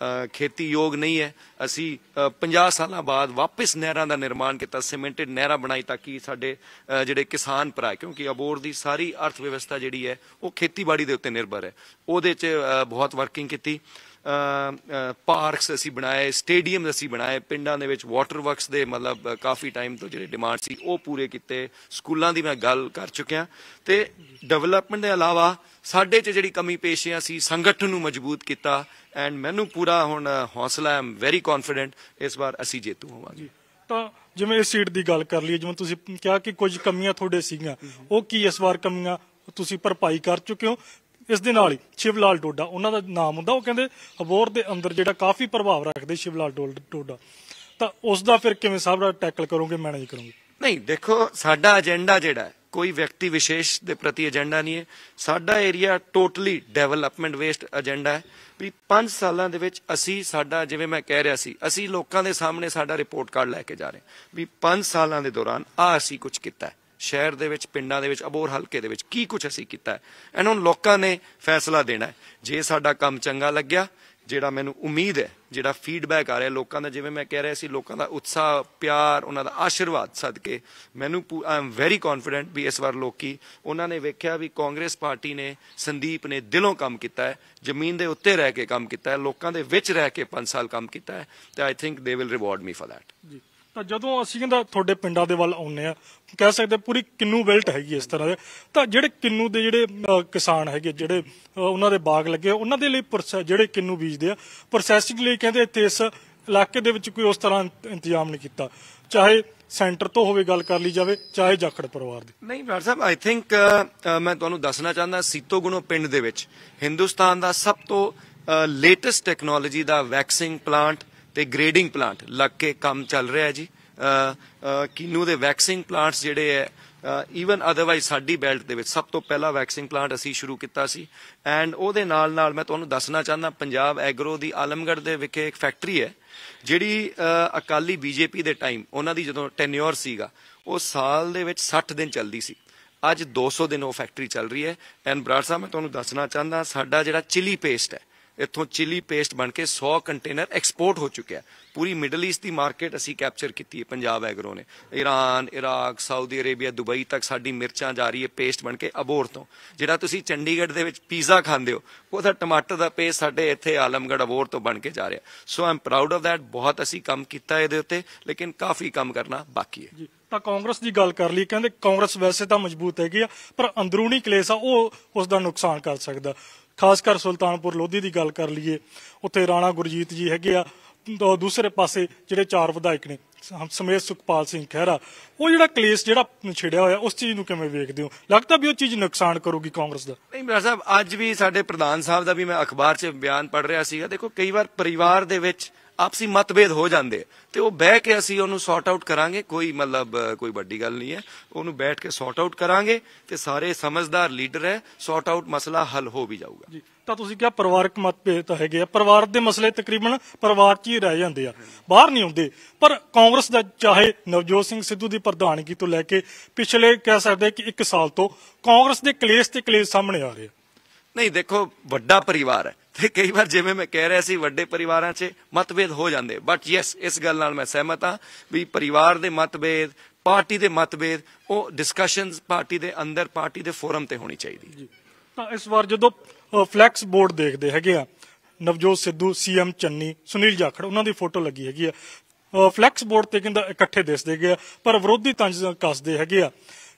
ਖੇਤੀ ਯੋਗ ਨਹੀਂ ਹੈ। ਅਸੀਂ 50 ਸਾਲਾਂ ਬਾਅਦ ਵਾਪਸ ਨਹਿਰਾਂ ਦਾ ਨਿਰਮਾਣ ਕੀਤਾ, ਸੀਮੈਂਟਡ ਨਹਿਰਾਂ ਬਣਾਈ ਤਾਂ ਕਿ ਸਾਡੇ ਜਿਹੜੇ ਕਿਸਾਨ ਭਰਾ, ਕਿਉਂਕਿ ਅਬੋਹਰ ਦੀ ਸਾਰੀ ਅਰਥ ਵਿਵਸਥਾ ਜਿਹੜੀ ਹੈ ਉਹ ਖੇਤੀਬਾੜੀ ਦੇ ਉੱਤੇ ਨਿਰਭਰ ਹੈ, ਉਹਦੇ 'ਚ ਬਹੁਤ ਵਰਕਿੰਗ ਕੀਤੀ। ਪਾਰਕਸ ਅਸੀਂ ਬਣਾਏ, ਸਟੇਡੀਅਮ ਅਸੀਂ ਬਣਾਏ, ਪਿੰਡਾਂ ਦੇ ਵਿੱਚ ਵਾਟਰ ਵਰਕਸ ਦੇ ਮਤਲਬ ਕਾਫੀ ਟਾਈਮ ਤੋਂ ਜਿਹੜੇ ਡਿਮਾਂਡ ਸੀ ਉਹ ਪੂਰੇ ਕੀਤੇ। ਸਕੂਲਾਂ ਦੀ ਮੈਂ ਗੱਲ ਕਰ ਚੁੱਕਿਆ। ਤੇ ਡਿਵੈਲਪਮੈਂਟ ਦੇ ਇਲਾਵਾ ਸਾਡੇ 'ਚ ਜਿਹੜੀ ਕਮੀ ਪੇਸ਼ੀਆਂ ਸੀ, ਸੰਗਠਨ ਨੂੰ ਮਜ਼ਬੂਤ ਕੀਤਾ। ਐਂਡ ਮੈਨੂੰ ਪੂਰਾ ਹੁਣ ਹੌਸਲਾ, ਆਈ ਐਮ ਵੈਰੀ ਕੌਨਫੀਡੈਂਟ ਇਸ ਵਾਰ ਅਸੀਂ ਜੇਤੂ ਹੋਵਾਂਗੇ। ਤਾਂ ਜਿਵੇਂ ਇਸ ਸੀਟ ਦੀ ਗੱਲ ਕਰ ਲਈਏ, ਜਿਵੇਂ ਤੁਸੀਂ ਕਿਹਾ ਕਿ ਕੁਝ ਕਮੀਆਂ ਤੁਹਾਡੇ ਸੀਗੀਆਂ, ਉਹ ਕੀ ਇਸ ਵਾਰ ਕਮੀਆਂ ਤੁਸੀਂ ਭਰਪਾਈ ਕਰ ਚੁੱਕੇ ਹੋ? ਇਸ ਦੇ ਨਾਲ ਹੀ ਸ਼ਿਵ ਲਾਲ ਟੋਡਾ, ਉਹਨਾਂ ਦਾ ਨਾਮ ਹੁੰਦਾ, ਉਹ ਕਹਿੰਦੇ ਅਬੋਹਰ ਦੇ ਅੰਦਰ ਜਿਹੜਾ ਕਾਫੀ ਪ੍ਰਭਾਵ ਰੱਖਦੇ ਸ਼ਿਵ ਲਾਲ ਟੋਡਾ, ਤਾਂ ਉਸ ਦਾ ਫਿਰ ਕਿਵੇਂ ਸਾਹਮਣਾ ਟੈਕਲ ਕਰੋਗੇ, ਮੈਨੇਜ ਕਰੋਗੇ? ਨਹੀਂ, ਦੇਖੋ ਸਾਡਾ ਏਜੰਡਾ ਜਿਹੜਾ ਹੈ ਕੋਈ ਵਿਅਕਤੀ ਵਿਸ਼ੇਸ਼ ਦੇ ਪ੍ਰਤੀ ਏਜੰਡਾ ਨਹੀਂ ਹੈ। ਸਾਡਾ ਏਰੀਆ ਟੋਟਲੀ ਡਿਵੈਲਪਮੈਂਟ ਵੇਸਡ ਏਜੰਡਾ ਹੈ। ਵੀ 5 ਸਾਲਾਂ ਦੇ ਵਿੱਚ ਅਸੀਂ ਸਾਡਾ, ਜਿਵੇਂ ਮੈਂ ਕਹਿ ਰਿਹਾ ਸੀ, ਅਸੀਂ ਲੋਕਾਂ ਦੇ ਸਾਹਮਣੇ ਸਾਡਾ ਰਿਪੋਰਟ ਕਾਰਡ ਲੈ ਕੇ ਜਾ ਰਹੇ ਵੀ 5 ਸਾਲਾਂ ਦੇ ਦੌਰਾਨ ਅਸੀਂ ਕੁਝ ਕੀਤਾ ਹੈ ਸ਼ਹਿਰ ਦੇ ਵਿੱਚ, ਪਿੰਡਾਂ ਦੇ ਵਿੱਚ, ਅਬੋਹਰ ਹਲਕੇ ਦੇ ਵਿੱਚ ਕੀ ਕੁਝ ਅਸੀਂ ਕੀਤਾ ਹੈ। ਐਂਡ ਹੁਣ ਲੋਕਾਂ ਨੇ ਫੈਸਲਾ ਦੇਣਾ ਹੈ। ਜੇ ਸਾਡਾ ਕੰਮ ਚੰਗਾ ਲੱਗਿਆ, ਜਿਹੜਾ ਮੈਨੂੰ ਉਮੀਦ ਹੈ, ਜਿਹੜਾ ਫੀਡਬੈਕ ਆ ਰਿਹਾ ਲੋਕਾਂ ਦਾ, ਜਿਵੇਂ ਮੈਂ ਕਹਿ ਰਿਹਾ ਸੀ, ਲੋਕਾਂ ਦਾ ਉਤਸ਼ਾਹ, ਪਿਆਰ, ਉਹਨਾਂ ਦਾ ਆਸ਼ੀਰਵਾਦ ਸਦਕੇ ਮੈਨੂੰ ਆਈ ਐਮ ਵੈਰੀ ਕੌਨਫੀਡੈਂਟ ਵੀ ਇਸ ਵਾਰ ਲੋਕੀ, ਉਹਨਾਂ ਨੇ ਵੇਖਿਆ ਵੀ ਕਾਂਗਰਸ ਪਾਰਟੀ ਨੇ, ਸੰਦੀਪ ਨੇ ਦਿਲੋਂ ਕੰਮ ਕੀਤਾ ਹੈ, ਜ਼ਮੀਨ ਦੇ ਉੱਤੇ ਰਹਿ ਕੇ ਕੰਮ ਕੀਤਾ ਹੈ, ਲੋਕਾਂ ਦੇ ਵਿੱਚ ਰਹਿ ਕੇ 5 ਸਾਲ ਕੰਮ ਕੀਤਾ ਹੈ, ਤੇ I think they will reward me for that. ਤਾਂ ਜਦੋਂ ਅਸੀਂ ਕਹਿੰਦਾ ਤੁਹਾਡੇ ਪਿੰਡਾਂ ਦੇ ਵੱਲ ਆਉਂਦੇ ਆ, ਕਹਿ ਸਕਦੇ ਪੂਰੀ ਕਿੰਨੂ ਬੈਲਟ ਹੈਗੀ ਇਸ ਤਰ੍ਹਾਂ ਦੇ, ਤਾਂ ਜਿਹੜੇ ਕਿੰਨੂ ਦੇ ਜਿਹੜੇ ਕਿਸਾਨ ਹੈਗੇ, ਜਿਹੜੇ ਉਹਨਾਂ ਦੇ ਬਾਗ ਲੱਗੇ, ਉਹਨਾਂ ਦੇ ਲਈ ਜਿਹੜੇ ਕਿੰਨੂ ਬੀਜਦੇ ਆ, ਪ੍ਰੋਸੈਸਿੰਗ ਲਈ ਕਹਿੰਦੇ ਇੱਥੇ ਇਸ ਇਲਾਕੇ ਦੇ ਵਿੱਚ ਕੋਈ ਉਸ ਤਰ੍ਹਾਂ ਇੰਤਜ਼ਾਮ ਨਹੀਂ ਕੀਤਾ, ਚਾਹੇ ਸੈਂਟਰ ਤੋਂ ਹੋਵੇ ਗੱਲ ਕਰ ਲਈ ਜਾਵੇ, ਚਾਹੇ ਜਾਖੜ ਪਰਿਵਾਰ ਦੀ। ਨਹੀਂ ਬਰਾੜ ਸਾਹਿਬ, ਆਈ ਥਿੰਕ ਮੈਂ ਤੁਹਾਨੂੰ ਦੱਸਣਾ ਚਾਹੁੰਦਾ, ਸੀਤੋਗੁਣੋ ਪਿੰਡ ਦੇ ਵਿੱਚ ਹਿੰਦੁਸਤਾਨ ਦਾ ਸਭ ਤੋਂ ਲੇਟੈਸਟ ਟੈਕਨੋਲੋਜੀ ਦਾ ਵੈਕਸਿੰਗ ਪਲਾਂਟ ਤੇ ਗ੍ਰੇਡਿੰਗ ਪਲਾਂਟ ਲੱਗ ਕੇ ਕੰਮ ਚੱਲ ਰਿਹਾ ਹੈ ਜੀ। ਕਿੰਨੂ ਦੇ ਵੈਕਸਿੰਗ ਪਲਾਂਟਸ ਜਿਹੜੇ ਹੈ, ਈਵਨ ਅਦਰਵਾਈਜ਼ ਸਾਡੀ ਬੈਲਟ ਦੇ ਵਿੱਚ ਸਭ ਤੋਂ ਪਹਿਲਾ ਵੈਕਸਿੰਗ ਪਲਾਂਟ ਅਸੀਂ ਸ਼ੁਰੂ ਕੀਤਾ ਸੀ। ਐਂਡ ਉਹਦੇ ਨਾਲ ਨਾਲ ਮੈਂ ਤੁਹਾਨੂੰ ਦੱਸਣਾ ਚਾਹੁੰਦਾ, ਪੰਜਾਬ ਐਗਰੋ ਦੀ ਆਲਮਗੜ੍ਹ ਦੇ ਵਿਖੇ ਇੱਕ ਫੈਕਟਰੀ ਹੈ ਜਿਹੜੀ ਅਕਾਲੀ ਬੀਜੇਪੀ ਦੇ ਟਾਈਮ, ਉਹਨਾਂ ਦੀ ਜਦੋਂ ਟੈਨਿਓਰ ਸੀਗਾ, ਉਹ ਸਾਲ ਦੇ ਵਿੱਚ 60 ਦਿਨ ਚੱਲਦੀ ਸੀ। ਅੱਜ 200 ਦਿਨ ਉਹ ਫੈਕਟਰੀ ਚੱਲ ਰਹੀ ਹੈ। ਐਂਡ ਬਰਾੜ ਸਾਹਿਬ, ਮੈਂ ਤੁਹਾਨੂੰ ਦੱਸਣਾ ਚਾਹੁੰਦਾ, ਸਾਡਾ ਜਿਹੜਾ ਚਿਲੀ ਪੇਸਟ ਹੈ, ਇੱਥੋਂ ਚਿਲੀ ਪੇਸਟ ਬਣ ਕੇ 100 ਕੰਟੇਨਰ ਐਕਸਪੋਰਟ ਹੋ ਚੁੱਕਿਆ। ਪੂਰੀ ਮਿਡਲ ਈਸਟ ਦੀ ਮਾਰਕੀਟ ਅਸੀਂ ਕੈਪਚਰ ਕੀਤੀ ਹੈ ਪੰਜਾਬ ਐਗਰੋ ਨੇ। Iran, Iraq, Saudi Arabia, Dubai ਤੱਕ ਸਾਡੀ ਮਿਰਚਾਂ ਜਾ ਰਹੀ ਹੈ ਪੇਸਟ ਬਣ ਕੇ ਅਬੋਹਰ ਤੋਂ। ਜਿਹੜਾ ਤੁਸੀਂ ਚੰਡੀਗੜ੍ਹ ਦੇ ਵਿੱਚ ਪੀਜ਼ਾ ਖਾਂਦੇ ਹੋ, ਉਹਦਾ ਟਮਾਟਰ ਦਾ ਪੇਸਟ ਸਾਡੇ ਇੱਥੇ ਆਲਮਗੜ੍ਹ ਅਬੋਹਰ ਤੋਂ ਬਣ ਕੇ ਜਾ ਰਿਹਾ। So I am proud of that. ਬਹੁਤ ਅਸੀਂ ਕੰਮ ਕੀਤਾ ਇਹਦੇ ਉੱਤੇ, ਲੇਕਿਨ ਕਾਫੀ ਕੰਮ ਕਰਨਾ ਬਾਕੀ ਹੈ। ਤਾਂ ਕਾਂਗਰਸ ਦੀ ਗੱਲ ਕਰ ਲਈ, ਕਹਿੰਦੇ ਕਾਂਗਰਸ ਵੈਸੇ ਤਾਂ ਮਜ਼ਬੂਤ ਹੈਗੀ ਆ, ਪਰ ਅੰਦਰੂਨੀ ਕਲੇਸ਼ ਆ ਉਹ ਉਸ ਦਾ ਨੁਕਸਾਨ ਕਰ ਸਕਦਾ। ਖਾਸ ਕਰ ਸੁਲਤਾਨਪੁਰ ਲੋਧੀ ਦੀ ਗੱਲ ਕਰ ਲਈਏ, ਉੱਥੇ ਰਾਣਾ ਗੁਰਜੀਤ ਜੀ ਹੈਗੇ ਆ, ਦੂਸਰੇ ਪਾਸੇ ਜਿਹੜੇ 4 ਵਿਧਾਇਕ ਨੇ ਸਮੇਤ ਸੁਖਪਾਲ ਸਿੰਘ ਖਹਿਰਾ, ਉਹ ਜਿਹੜਾ ਕਲੇਸ਼ ਜਿਹੜਾ ਛਿੜਿਆ ਹੋਇਆ, ਉਸ ਚੀਜ਼ ਨੂੰ ਕਿਵੇਂ ਵੇਖਦੇ ਹੋ? ਲੱਗਦਾ ਵੀ ਉਹ ਚੀਜ਼ ਨੁਕਸਾਨ ਕਰੂਗੀ ਕਾਂਗਰਸ ਦਾ? ਨਹੀਂ ਬਰਾੜ ਸਾਹਿਬ, ਅੱਜ ਵੀ ਸਾਡੇ ਪ੍ਰਧਾਨ ਸਾਹਿਬ ਦਾ ਵੀ ਮੈਂ ਅਖਬਾਰ 'ਚ ਬਿਆਨ ਪੜ੍ਹ ਰਿਹਾ ਸੀਗਾ। ਦੇਖੋ, ਕਈ ਵਾਰ ਪਰਿਵਾਰ ਦੇ ਵਿੱਚ ਆਪਸੀ ਮਤਭੇਦ ਹੋ ਜਾਂਦੇ ਤੇ ਉਹ ਬਹਿ ਕੇ ਅਸੀਂ ਉਹਨੂੰ ਸੌਟ ਆਊਟ ਕਰਾਂਗੇ। ਕੋਈ ਮਤਲਬ ਕੋਈ ਵੱਡੀ ਗੱਲ ਨਹੀਂ ਹੈ, ਉਹਨੂੰ ਬੈਠ ਕੇ ਸੌਟ ਆਊਟ ਕਰਾਂਗੇ ਤੇ ਸਾਰੇ ਸਮਝਦਾਰ ਲੀਡਰ ਹੈ, ਸੌਟ ਆਊਟ ਮਸਲਾ ਹੱਲ ਹੋ ਵੀ ਜਾਊਗਾ ਜੀ। ਤਾਂ ਤੁਸੀਂ ਕਿਹਾ ਪਰਿਵਾਰਕ ਮਤਭੇਦ ਤਾਂ ਹੈਗੇ ਆ, ਪਰਿਵਾਰ ਦੇ ਮਸਲੇ ਤਕਰੀਬਨ ਪਰਿਵਾਰ 'ਚ ਹੀ ਰਹਿ ਜਾਂਦੇ ਆ, ਬਾਹਰ ਨਹੀਂ ਆਉਂਦੇ। ਪਰ ਕਾਂਗਰਸ ਦਾ ਚਾਹੇ ਨਵਜੋਤ ਸਿੰਘ ਸਿੱਧੂ ਦੀ ਪ੍ਰਧਾਨਗੀ ਤੋਂ ਲੈ ਕੇ ਪਿਛਲੇ ਕਹਿ ਸਕਦੇ ਕਿ 1 ਸਾਲ ਤੋਂ ਕਾਂਗਰਸ ਦੇ ਕਲੇਸ਼ ਤੇ ਕਲੇਸ਼ ਸਾਹਮਣੇ ਆ ਰਹੇ ਆ। ਨਹੀਂ, ਦੇਖੋ, ਵੱਡਾ ਪਰਿਵਾਰ ਹੈ ਤੇ ਕਈ ਵਾਰ ਜਿਵੇਂ ਮੈਂ ਕਹਿ ਰਿਹਾ ਸੀ, ਵੱਡੇ ਪਰਿਵਾਰਾਂ 'ਚ ਮਤਭੇਦ ਹੋ ਜਾਂਦੇ, ਬਟ ਯੈਸ, ਇਸ ਗੱਲ ਨਾਲ ਮੈਂ ਸਹਿਮਤ ਹਾਂ ਵੀ ਪਰਿਵਾਰ ਦੇ ਮਤਭੇਦ, ਪਾਰਟੀ ਦੇ ਮਤਭੇਦ, ਉਹ ਡਿਸਕਸ਼ਨਸ ਪਾਰਟੀ ਦੇ ਅੰਦਰ, ਪਾਰਟੀ ਦੇ ਫੋਰਮ ਤੇ ਹੋਣੀ ਚਾਹੀਦੀ। ਤਾਂ ਇਸ ਵਾਰ ਜਦੋਂ ਫਲੈਕਸ ਬੋਰਡ ਦੇਖਦੇ ਹੈਗੇ ਆ, ਨਵਜੋਤ ਸਿੱਧੂ, CM ਚੰਨੀ, ਸੁਨੀਲ ਜਾਖੜ, ਉਹਨਾਂ ਦੀ ਫੋਟੋ ਲੱਗੀ ਹੈਗੀ ਆ, ਫਲੈਕਸ ਬੋਰਡ ਤੇ ਕਹਿੰਦਾ ਇਕੱਠੇ ਦਿਸਦੇ ਗਏ, ਪਰ ਵਿਰੋਧੀ ਤੰਜ ਕੱਸਦੇ ਹੈਗੇ ਆ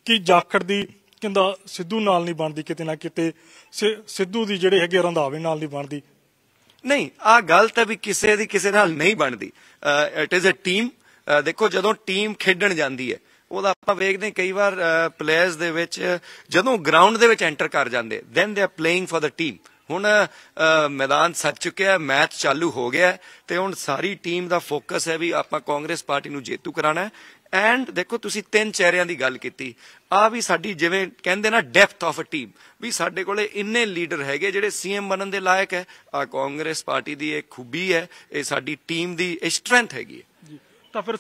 ਕਿ ਜਾਖੜ ਦੀ ਕਹਿੰਦਾ ਸਿੱਧੂ ਨਾਲ ਨਹੀਂ ਬਣਦੀ, ਕਿਤੇ ਨਾ ਕਿਤੇ ਸਿੱਧੂ ਦੀ ਜਿਹੜੇ ਹੈਗੇ ਰੰਧਾਵੇ ਨਾਲ ਨਹੀਂ ਬਣਦੀ। ਨਹੀਂ, ਆਹ ਗੱਲ ਤਾਂ ਵੀ ਕਿਸੇ ਦੀ ਕਿਸੇ ਨਾਲ ਨਹੀਂ ਬਣਦੀ। It is a team. ਦੇਖੋ, ਜਦੋਂ ਟੀਮ ਖੇਡਣ ਜਾਂਦੀ ਹੈ ਉਹਦਾ ਆਪਾਂ ਵੇਖਦੇ ਕਈ ਵਾਰ ਪਲੇਅਰਸ ਦੇ ਵਿੱਚ ਜਦੋਂ ਗਰਾਊਂਡ ਦੇ ਵਿੱਚ ਐਂਟਰ ਕਰ ਜਾਂਦੇ then they are playing for the team. ਹੁਣ ਮੈਦਾਨ ਸੱਜ ਚੁੱਕਿਆ, ਮੈਚ ਚਾਲੂ ਹੋ ਗਿਆ ਤੇ ਹੁਣ ਸਾਰੀ ਟੀਮ ਦਾ ਫੋਕਸ ਹੈ ਵੀ ਆਪਾਂ ਕਾਂਗਰਸ ਪਾਰਟੀ ਨੂੰ ਜੇਤੂ ਕਰਾਣਾ। ਐਂਡ ਦੇਖੋ, ਤੁਸੀਂ 3 ਚਿਹਰਿਆਂ ਦੀ ਗੱਲ ਕੀਤੀ, ਆ ਵੀ ਸਾਡੀ ਜਿਵੇਂ ਕਹਿੰਦੇ ਨਾ ਡੈਪਥ ਆਫ ਅ ਟੀਮ, ਵੀ ਸਾਡੇ ਕੋਲੇ ਇੰਨੇ ਲੀਡਰ ਹੈਗੇ ਜਿਹੜੇ ਸੀਐਮ ਬਣਨ ਦੇ ਲਾਇਕ ਹੈ। ਆ ਕਾਂਗਰਸ ਪਾਰਟੀ ਦੀ ਇਹ ਖੂਬੀ ਹੈ, ਇਹ ਸਾਡੀ ਟੀਮ ਦੀ ਸਟਰੈਂਥ ਹੈਗੀ ਹੈ। ਤਾਂ ਫਿਰ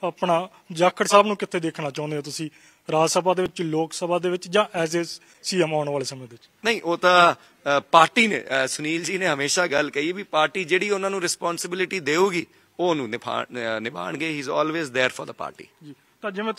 ਆਪਣਾ ਜਾਖੜ ਸਾਹਿਬ ਨੂੰ ਕਿੱਥੇ ਦੇਖਣਾ ਚਾਹੁੰਦੇ ਹੋ ਤੁਸੀਂ, ਰਾਜ ਸਭਾ ਦੇ ਵਿੱਚ, ਲੋਕ ਸਭਾ ਦੇ ਵਿੱਚ, ਜਾਂ ਐਜ਼ ਏ ਸੀਐਮ ਆਉਣ ਵਾਲੇ ਸਮੇਂ ਦੇ ਵਿੱਚ? ਨਹੀਂ, ਉਹ ਤਾਂ ਪਾਰਟੀ ਨੇ, ਸੁਨੀਲ ਜੀ ਨੇ ਹਮੇਸ਼ਾ ਗੱਲ ਕਹੀ ਵੀ ਪਾਰਟੀ ਜਿਹੜੀ ਉਹਨਾਂ ਨੂੰ ਰਿਸਪੌਂਸਿਬਿਲਿਟੀ ਦੇਊਗੀ ਉਹ ਉਹਨੂੰ ਨਿਭਾਣਗੇ। He is always there for the party. ਤਾਂ ਜਿਵੇਂ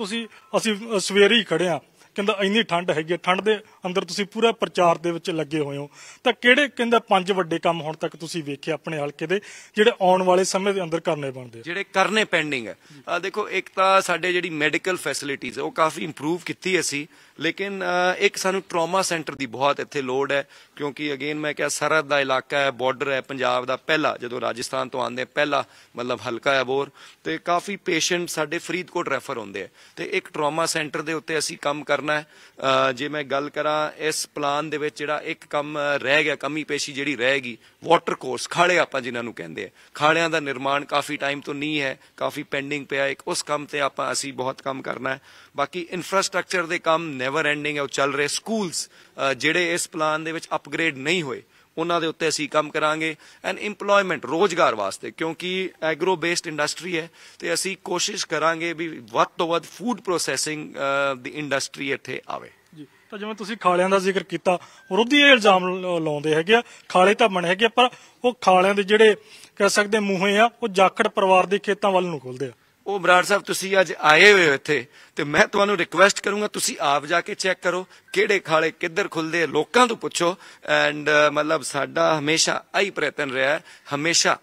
ਅਸੀਂ ਸਵੇਰੇ ਹੀ ਖੜੇ ਆ, ਕਹਿੰਦਾ ਇੰਨੀ ਠੰਡ ਹੈਗੀ, ਠੰਡ ਦੇ ਅੰਦਰ ਤੁਸੀਂ ਪੂਰਾ ਪ੍ਰਚਾਰ ਦੇ ਵਿੱਚ ਲੱਗੇ ਹੋਏ ਹੋ, ਤਾਂ ਕਿਹੜੇ ਕਹਿੰਦਾ 5 ਵੱਡੇ ਕੰਮ ਹੁਣ ਤੱਕ ਤੁਸੀਂ ਵੇਖੇ ਆਪਣੇ ਹਲਕੇ ਦੇ ਜਿਹੜੇ ਆਉਣ ਵਾਲੇ ਸਮੇਂ ਦੇ ਅੰਦਰ ਕਰਨੇ ਬਣਦੇ, ਜਿਹੜੇ ਕਰਨੇ ਪੈਂਡਿੰਗ ਹੈ? ਦੇਖੋ, ਇੱਕ ਤਾਂ ਸਾਡੇ ਜਿਹੜੀ ਮੈਡੀਕਲ ਫੈਸਿਲਿਟੀਜ਼ ਉਹ ਕਾਫੀ ਇੰਪਰੂਵ ਕੀਤੀ ਅਸੀਂ, ਲੇਕਿਨ ਇੱਕ ਸਾਨੂੰ ਟਰਾਮਾ ਸੈਂਟਰ ਦੀ ਬਹੁਤ ਇੱਥੇ ਲੋੜ ਹੈ, ਕਿਉਂਕਿ ਅਗੇਨ ਮੈਂ ਕਿਹਾ ਸਰਹੱਦ ਦਾ ਇਲਾਕਾ ਹੈ, ਬਾਰਡਰ ਹੈ ਪੰਜਾਬ ਦਾ, ਪਹਿਲਾ ਜਦੋਂ ਰਾਜਸਥਾਨ ਤੋਂ ਆਉਂਦੇ ਪਹਿਲਾ ਮਤਲਬ ਹਲਕਾ ਹੈ ਅਬੋਹਰ, ਤੇ ਕਾਫੀ ਪੇਸ਼ੈਂਟ ਸਾਡੇ ਫਰੀਦਕੋਟ ਰੈਫਰ ਹੁੰਦੇ ਆ, ਤੇ ਇੱਕ ਟਰਾਮਾ ਸੈਂਟਰ ਦੇ ਉੱਤੇ ਅਸੀਂ ਕੰਮ ਕਰਨਾ ਹੈ। ਜੇ ਮੈਂ ਗੱਲ ਕਰਾਂ ਇਸ ਪਲਾਨ ਦੇ ਵਿੱਚ ਜਿਹੜਾ ਇੱਕ ਕੰਮ ਰਹਿ ਗਿਆ, ਕਮੀ ਪੇਸ਼ੀ ਜਿਹੜੀ ਰਹੇਗੀ, ਵਾਟਰ ਕੋਰਸ, ਖਾਲੇ ਆਪਾਂ ਜਿਨ੍ਹਾਂ ਨੂੰ ਕਹਿੰਦੇ ਆ, ਖਾਲਿਆਂ ਦਾ ਨਿਰਮਾਣ ਕਾਫੀ ਟਾਈਮ ਤੋਂ ਨਹੀਂ ਹੈ, ਕਾਫੀ ਪੈਂਡਿੰਗ ਪਿਆ, ਇੱਕ ਉਸ ਕੰਮ ਤੇ ਅਸੀਂ ਬਹੁਤ ਕੰਮ ਕਰਨਾ ਹੈ। ਬਾਕੀ ਇਨਫਰਾਸਟ੍ਰਕਚਰ ਦੇ ਕੰਮ ਨੈਵਰ ਐਂਡਿੰਗ ਹੈ, ਉਹ ਚੱਲ ਰਹੇ। ਸਕੂਲਸ ਜਿਹੜੇ ਇਸ ਪਲਾਨ ਦੇ ਵਿੱਚ ਅਪਗ੍ਰੇਡ ਨਹੀਂ ਹੋਏ ਉਹਨਾਂ ਦੇ ਉੱਤੇ ਅਸੀਂ ਕੰਮ ਕਰਾਂਗੇ। ਐਂਡ ਇੰਪਲੋਇਮੈਂਟ, ਰੋਜ਼ਗਾਰ ਵਾਸਤੇ, ਕਿਉਂਕਿ ਐਗਰੋ ਬੇਸਡ ਇੰਡਸਟਰੀ ਹੈ ਤੇ ਅਸੀਂ ਕੋਸ਼ਿਸ਼ ਕਰਾਂਗੇ ਵੀ ਵੱਧ ਤੋਂ ਵੱਧ ਫੂਡ ਪ੍ਰੋਸੈਸਿੰਗ ਦੀ ਇੰਡਸਟਰੀ ਇੱਥੇ ਆਵੇ। ਤਾਂ ਜਿਵੇਂ ਤੁਸੀਂ ਖਾਲਿਆਂ ਦਾ ਜ਼ਿਕਰ ਕੀਤਾ, ਵਿਰੋਧੀ ਇਹ ਇਲਜ਼ਾਮ ਲਾਉਂਦੇ ਹੈਗੇ ਆ ਖਾਲੇ ਤਾਂ ਬਣੇ ਹੈਗੇ, ਪਰ ਉਹ ਖਾਲਿਆਂ ਦੇ ਜਿਹੜੇ ਕਹਿ ਸਕਦੇ ਮੂੰਹੇ ਆ ਉਹ ਜਾਖੜ ਪਰਿਵਾਰ ਦੇ ਖੇਤਾਂ ਵੱਲ ਨੂੰ ਖੁੱਲਦੇ ਆ। ਉਹ ਬਰਾੜ ਸਾਹਿਬ, ਤੁਸੀਂ ਅੱਜ ਆਏ ਹੋਏ ਹੋ ਇੱਥੇ, ਤੇ ਮੈਂ ਤੁਹਾਨੂੰ ਰਿਕੁਐਸਟ ਕਰੂੰਗਾ ਤੁਸੀਂ ਆਪ ਜਾ ਕੇ ਚੈੱਕ ਕਰੋ ਕਿਹੜੇ ਖਾਲੇ ਕਿੱਧਰ ਖੁੱਲਦੇ ਆ, ਲੋਕਾਂ ਤੋਂ ਪੁੱਛੋ। ਐਂਡ ਮਤਲਬ ਸਾਡਾ ਹਮੇਸ਼ਾ ਆਹੀ ਪ੍ਰਯਤਨ ਰਿਹਾ, ਹਮੇਸ਼ਾ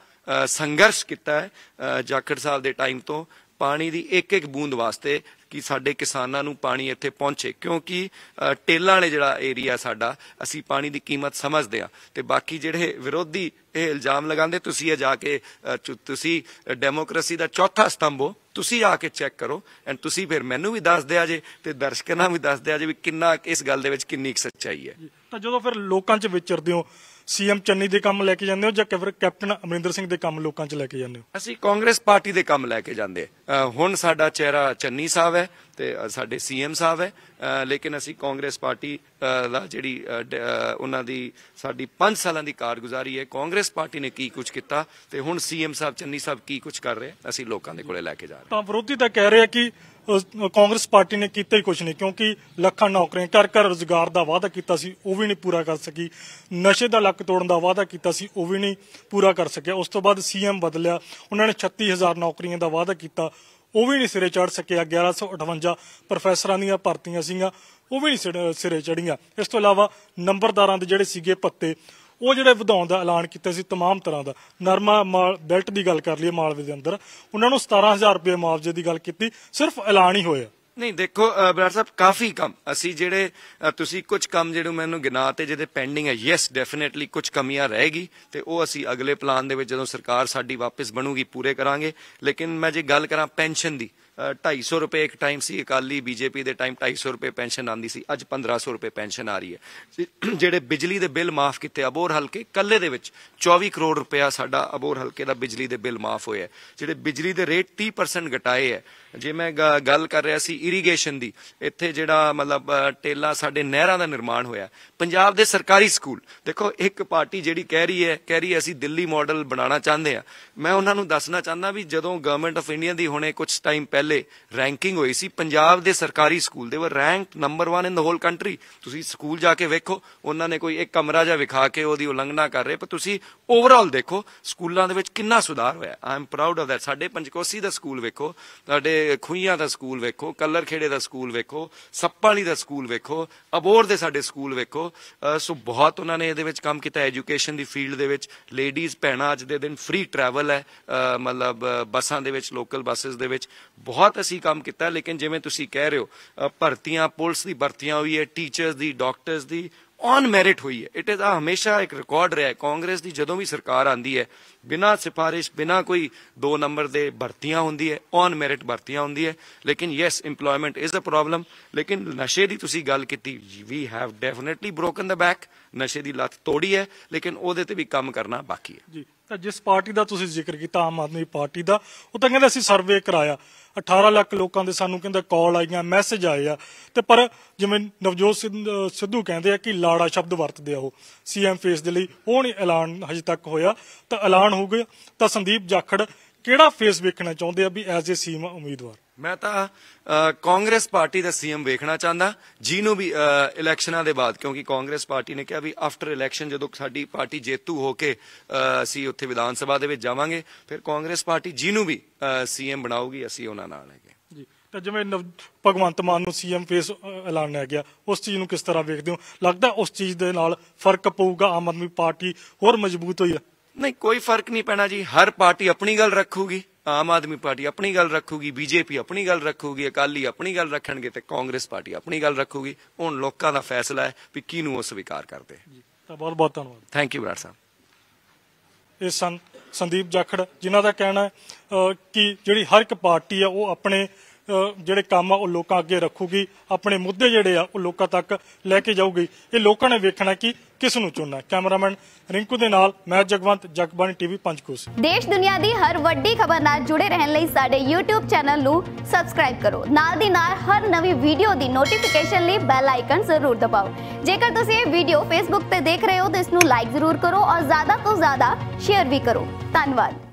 ਸੰਘਰਸ਼ ਕੀਤਾ ਹੈ ਜਾਖੜ ਸਾਹਿਬ ਦੇ ਟਾਈਮ ਤੋਂ, ਪਾਣੀ ਦੀ ਇੱਕ ਇੱਕ ਬੂੰਦ ਵਾਸਤੇ ਕਿ ਸਾਡੇ ਕਿਸਾਨਾਂ ਨੂੰ ਪਾਣੀ ਇੱਥੇ ਪਹੁੰਚੇ, ਕਿਉਂਕਿ ਟੇਲਾਂ ਵਾਲੇ ਜਿਹੜਾ ਏਰੀਆ ਸਾਡਾ, ਅਸੀਂ ਪਾਣੀ ਦੀ ਕੀਮਤ ਸਮਝਦੇ ਹਾਂ। ਤੇ ਬਾਕੀ ਜਿਹੜੇ ਵਿਰੋਧੀ ਇਹ ਇਲਜ਼ਾਮ ਲਗਾਉਂਦੇ, ਤੁਸੀਂ ਇਹ ਜਾ ਕੇ ਤੁਸੀਂ ਡੈਮੋਕ੍ਰੇਸੀ ਦਾ ਚੌਥਾ ਸਤੰਭ ਹੋ, ਤੁਸੀਂ ਆ ਕੇ ਚੈੱਕ ਕਰੋ ਐਂਡ ਤੁਸੀਂ ਫਿਰ ਮੈਨੂੰ ਵੀ ਦੱਸ ਦਿਆ ਜੇ ਤੇ ਦਰਸ਼ਕਾਂ ਨੂੰ ਵੀ ਦੱਸ ਦਿਆ ਜੇ ਵੀ ਕਿੰਨਾ ਇਸ ਗੱਲ ਦੇ ਵਿੱਚ ਕਿੰਨੀ ਸੱਚਾਈ ਹੈ। ਤਾਂ ਜਦੋਂ ਫਿਰ ਲੋਕਾਂ 'ਚ ਵਿਚਰਦੇ ਹੋ, ਸੀਐਮ ਚੰਨੀ ਦੇ ਕੰਮ ਲੈ ਕੇ ਜਾਂਦੇ ਹੋ ਜਾਂ ਫਿਰ ਕੈਪਟਨ ਅਮਰਿੰਦਰ ਸਿੰਘ ਦੇ ਕੰਮ ਲੋਕਾਂ 'ਚ ਲੈ ਕੇ ਜਾਂਦੇ ਹੋ? ਅਸੀਂ ਕਾਂਗਰਸ ਪਾਰਟੀ ਦੇ ਕੰਮ ਲੈ ਕੇ ਜਾਂਦੇ। ਹੁਣ ਸਾਡਾ ਚਿਹਰਾ ਚੰਨੀ ਸਾਹਿਬ ਹੈ ਤੇ ਸਾਡੇ ਸੀਐਮ ਸਾਹਿਬ ਹੈ, ਲੇਕਿਨ ਅਸੀਂ ਕਾਂਗਰਸ ਪਾਰਟੀ ਦਾ ਜਿਹੜੀ ਉਹਨਾਂ ਦੀ ਸਾਡੀ 5 ਸਾਲਾਂ ਦੀ ਕਾਰਗੁਜ਼ਾਰੀ ਹੈ, ਕਾਂਗਰਸ ਪਾਰਟੀ ਨੇ ਕੀ ਕੁਝ ਕੀਤਾ ਤੇ ਹੁਣ ਸੀਐਮ ਸਾਹਿਬ ਚੰਨੀ ਸਾਹਿਬ ਕੀ ਕੁਝ ਕਰ ਰਹੇ, ਅਸੀਂ ਲੋਕਾਂ ਦੇ ਕੋਲੇ ਲੈ ਕੇ ਜਾ ਰਹੇ। ਤਾਂ ਵਿਰੋਧੀ ਤਾਂ ਕਹਿ ਰਹੇ ਕਿ ਕਾਂਗਰਸ ਪਾਰਟੀ ਨੇ ਕੀਤਾ ਹੀ ਕੁਝ ਨਹੀਂ, ਕਿਉਂਕਿ ਲੱਖਾਂ ਨੌਕਰੀਆਂ ਘਰ ਰੁਜ਼ਗਾਰ ਦਾ ਵਾਅਦਾ ਕੀਤਾ ਸੀ ਉਹ ਵੀ ਨਹੀਂ ਪੂਰਾ ਕਰ ਸਕੀ, ਨਸ਼ੇ ਦਾ ਲੱਕ ਤੋੜਨ ਦਾ ਵਾਅਦਾ ਕੀਤਾ ਸੀ ਉਹ ਵੀ ਨਹੀਂ ਪੂਰਾ ਕਰ ਸਕਿਆ। ਉਸ ਤੋਂ ਬਾਅਦ ਸੀਐਮ ਬਦਲਿਆ, ਉਹਨਾਂ ਨੇ 36,000 ਨੌਕਰੀਆਂ ਦਾ ਵਾਅਦਾ ਕੀਤਾ ਉਹ ਵੀ ਨਹੀਂ ਸਿਰੇ ਚੜ ਸਕਿਆ। 1158 ਪ੍ਰੋਫੈਸਰਾਂ ਦੀਆਂ ਭਰਤੀਆਂ ਸੀਗੀਆਂ ਉਹ ਵੀ ਨਹੀਂ ਸਿਰੇ ਚੜੀਆਂ। ਇਸ ਤੋਂ ਇਲਾਵਾ ਨੰਬਰਦਾਰਾਂ ਦੇ ਜਿਹੜੇ ਸੀਗੇ ਭੱਤੇ ਉਹ ਜਿਹੜੇ ਵਧਾਉਣ ਦਾ ਐਲਾਨ ਕੀਤਾ ਸੀ ਤਮਾਮ ਤਰ੍ਹਾਂ ਦਾ, ਨਰਮਾ ਬੈਲਟ ਦੀ ਗੱਲ ਕਰ ਲਈਏ ਮਾਲਵੇ ਦੇ ਅੰਦਰ, ਉਹਨਾਂ ਨੂੰ 17,000 ਰੁਪਏ ਮੁਆਵਜ਼ੇ ਦੀ ਗੱਲ ਕੀਤੀ, ਸਿਰਫ ਐਲਾਨ ਹੀ ਹੋਇਆ। ਨਹੀਂ ਦੇਖੋ ਬਰਾੜ ਸਾਹਿਬ, ਕਾਫੀ ਕੰਮ ਅਸੀਂ ਜਿਹੜੇ ਤੁਸੀਂ ਕੁਝ ਕੰਮ ਜਿਹੜੇ ਮੈਨੂੰ ਗਿਣਾ ਤੇ ਜਿਹਦੇ ਪੈਂਡਿੰਗ ਹੈ, ਯੈਸ ਡੈਫੀਨੇਟਲੀ ਕੁਝ ਕਮੀਆਂ ਰਹੇਗੀ ਤੇ ਉਹ ਅਸੀਂ ਅਗਲੇ ਪਲਾਨ ਦੇ ਵਿੱਚ ਜਦੋਂ ਸਰਕਾਰ ਸਾਡੀ ਵਾਪਸ ਬਣੂਗੀ ਪੂਰੇ ਕਰਾਂਗੇ। ਲੇਕਿਨ ਮੈਂ ਜੇ ਗੱਲ ਕਰਾਂ ਪੈਨਸ਼ਨ ਦੀ, 250 ਰੁਪਏ ਇੱਕ ਟਾਈਮ ਸੀ ਅਕਾਲੀ ਬੀਜੇਪੀ ਦੇ ਟਾਈਮ 250 ਰੁਪਏ ਪੈਨਸ਼ਨ ਆਉਂਦੀ ਸੀ, ਅੱਜ 1500 ਰੁਪਏ ਪੈਨਸ਼ਨ ਆ ਰਹੀ ਹੈ। ਜਿਹੜੇ ਬਿਜਲੀ ਦੇ ਬਿੱਲ ਮਾਫ ਕੀਤੇ ਅਬੋਹਰ ਹਲਕੇ ਕੱਲੇ ਦੇ ਵਿੱਚ 24 ਕਰੋੜ ਰੁਪਇਆ ਸਾਡਾ ਅਬੋਹਰ ਹਲਕੇ ਦਾ ਬਿਜਲੀ ਦੇ ਬਿੱਲ ਮਾਫ ਹੋਇਆ। ਜਿਹੜੇ ਬਿਜਲੀ ਦੇ ਰੇਟ 30% ਘਟਾਏ ਹੈ। ਜੇ ਮੈਂ ਗੱਲ ਕਰ ਰਿਹਾ ਸੀ ਇਰੀਗੇਸ਼ਨ ਦੀ, ਇੱਥੇ ਜਿਹੜਾ ਮਤਲਬ ਟੇਲਾ ਸਾਡੇ ਨਹਿਰਾਂ ਦਾ ਨਿਰਮਾਣ ਹੋਇਆ। ਪੰਜਾਬ ਦੇ ਸਰਕਾਰੀ ਸਕੂਲ ਦੇਖੋ, ਇੱਕ ਪਾਰਟੀ ਜਿਹੜੀ ਕਹਿ ਰਹੀ ਹੈ ਅਸੀਂ ਦਿੱਲੀ ਮਾਡਲ ਬਣਾਉਣਾ ਚਾਹੁੰਦੇ ਆ, ਮੈਂ ਉਹਨਾਂ ਨੂੰ ਦੱਸਣਾ ਚਾਹੁੰਦਾ ਵੀ ਜਦੋਂ ਗਵਰਨਮੈਂਟ ਆਫ ਇੰਡੀਆ ਦੀ ਹੁਣੇ ਕੁਝ ਟਾਈਮ पहले रैंकिंग हुई सी पंजाब दे सरकारी स्कूल दे were rank number 1 in the whole country. तुसी स्कूल जाके वेखो, उन्होंने कोई एक कमरा जा विखा के ओदी उलंघना कर रहे, पर तुसी ओवरऑल देखो स्कूलों दे विच किन्ना सुधार होया। I am proud of that. साडे पंचकोसी दा स्कूल वेखो, साडे खुइयां दा स्कूल वेखो, कलर खेड़े दा स्कूल वेखो, सप्पाली दा स्कूल वेखो, अबोर दे साडे स्कूल वेखो। सो बहुत उन्होंने इहदे विच काम कीता। एजुकेशन दी फील्ड दे विच लेडीज़ भैणां अज दे दिन फ्री ट्रैवल है, मतलब बसां दे विच, लोकल बसिस दे विच बहुत असीं काम कीता। लेकिन जिवें तुसीं कह रहे हो भर्तियां, पुलिस दी भर्तियां हुई है, teachers the, doctors the on merit हुई है। इट इज हमेशा एक रिकॉर्ड रहा है कांग्रेस की, जदों भी सरकार आती है बिना सिफारिश, बिना कोई 2 नंबर दे भर्तियां होंदी है, ऑन मैरिट भर्तियां होंदी है। लेकिन yes, employment is a problem. लेकिन नशे की तुसीं गल कीती, we have definitely broken the back, नशे की लत तोड़ी है, लेकिन ਉਹਦੇ ਤੇ भी काम करना बाकी है जी। ਤਾਂ ਜਿਸ ਪਾਰਟੀ ਦਾ ਤੁਸੀਂ ਜ਼ਿਕਰ ਕੀਤਾ, ਆਮ ਆਦਮੀ ਪਾਰਟੀ ਦਾ, ਉਹ ਤਾਂ ਕਹਿੰਦੇ ਅਸੀਂ ਸਰਵੇ ਕਰਾਇਆ, 18 ਲੱਖ ਲੋਕਾਂ ਦੇ ਸਾਨੂੰ ਕਹਿੰਦੇ ਕਾਲ ਆਈਆਂ, ਮੈਸੇਜ ਆਏ ਆ, ਤੇ ਪਰ ਜਿਵੇਂ ਨਵਜੋਤ ਸਿੱਧੂ ਕਹਿੰਦੇ ਆ ਕਿ ਲਾੜਾ ਸ਼ਬਦ ਵਰਤਦੇ ਆ ਉਹ ਸੀਐਮ ਫੇਸ ਦੇ ਲਈ, ਉਹ ਨਹੀਂ ਐਲਾਨ ਹਜੇ ਤੱਕ ਹੋਇਆ। ਤਾਂ ਐਲਾਨ ਹੋ ਗਿਆ ਤਾਂ ਸੰਦੀਪ ਜਾਖੜ ਕਿਹੜਾ ਫੇਸ ਵੇਖਣਾ ਚਾਹੁੰਦੇ ਆ ਵੀ ਐਜ਼ ਏ ਸੀਐਮ ਉਮੀਦਵਾਰ? मैं तो कांग्रेस पार्टी का सीएम वेखना चाहता जिन्हों भी इलैक्शनां दे बाद, क्योंकि कांग्रेस पार्टी ने कहा भी आफ्टर इलैक्शन जो साडी पार्टी जेतू होके असीं उत्थे विधान सभा दे विच जावांगे, फिर कांग्रेस पार्टी जिन्हों भी सीएम बनाऊगी असीं उहनां नाल हैगे जी। ਤਾਂ ਜਿਵੇਂ ਭਗਵੰਤ ਮਾਨ ਨੂੰ ਸੀਐਮ ਫੇਸ ਐਲਾਨਿਆ ਗਿਆ, ਉਸ ਚੀਜ਼ ਨੂੰ ਕਿਸ ਤਰ੍ਹਾਂ ਵੇਖਦੇ ਹੋ? ਲੱਗਦਾ ਉਸ ਚੀਜ਼ ਦੇ ਨਾਲ ਫਰਕ ਪਊਗਾ, ਆਮ ਆਦਮੀ ਪਾਰਟੀ ਹੋਰ ਮਜ਼ਬੂਤ ਹੋਈ ਹੈ? नहीं, कोई फर्क नहीं पैना जी। हर पार्टी अपनी गल रखूगी, आम आदमी पार्टी अपनी गल रखूगी, बीजेपी अपनी गल रखूगी, अकाली अपनी गल रखणगे ते कांग्रेस पार्टी अपनी गल रखूगी। हुण लोकां दा फैसला है भी किहनूं वो स्वीकार करदे। ਤਾਂ ਬਹੁਤ ਬਹੁਤ ਧੰਨਵਾਦ। थैंक यू बराड़ साहब। ਇਹ ਸਨ ਸੰਦੀਪ ਜਾਖੜ, ਜਿਨ੍ਹਾਂ ਦਾ ਕਹਿਣਾ ਹੈ ਕਿ ਜਿਹੜੀ ਹਰ ਇੱਕ ਪਾਰਟੀ ਆ ਉਹ ਆਪਣੇ ਜਿਹੜੇ ਕੰਮ ਆ ਉਹ ਲੋਕਾਂ ਅੱਗੇ ਰੱਖੂਗੀ, ਆਪਣੇ ਮੁੱਦੇ ਜਿਹੜੇ ਆ ਉਹ ਲੋਕਾਂ ਤੱਕ ਲੈ ਕੇ ਜਾਊਗੀ। ਇਹ ਲੋਕਾਂ ਨੇ ਵੇਖਣਾ ਕਿ ਕਿਸ ਨੂੰ ਚੁਣਨਾ। ਕੈਮਰਾਮੈਨ ਰਿੰਕੂ ਦੇ ਨਾਲ ਮੈਂ ਜਗਵੰਤ, ਜਗਬਾਣੀ ਟੀਵੀ ਪੰਚਕੋਸ। ਦੇਸ਼ ਦੁਨੀਆ ਦੀ ਹਰ ਵੱਡੀ ਖਬਰ ਨਾਲ ਜੁੜੇ ਰਹਿਣ ਲਈ ਸਾਡੇ YouTube ਚੈਨਲ ਨੂੰ ਸਬਸਕ੍ਰਾਈਬ ਕਰੋ। ਨਾਲ ਦੀ ਨਾਲ ਹਰ ਨਵੀਂ ਵੀਡੀਓ ਦੀ ਨੋਟੀਫਿਕੇਸ਼ਨ ਲਈ ਬੈਲ ਆਈਕਨ ਜ਼ਰੂਰ ਦਬਾਓ। ਜੇਕਰ ਤੁਸੀਂ ਇਹ ਵੀਡੀਓ Facebook ਤੇ ਦੇਖ ਰਹੇ ਹੋ ਤਾਂ ਇਸ ਨੂੰ ਲਾਈਕ ਜ਼ਰੂਰ ਕਰੋ ਔਰ ਜ਼ਿਆਦਾ ਤੋਂ ਜ਼ਿਆਦਾ ਸ਼ੇਅਰ ਵੀ ਕਰੋ। ਧੰਨਵਾਦ।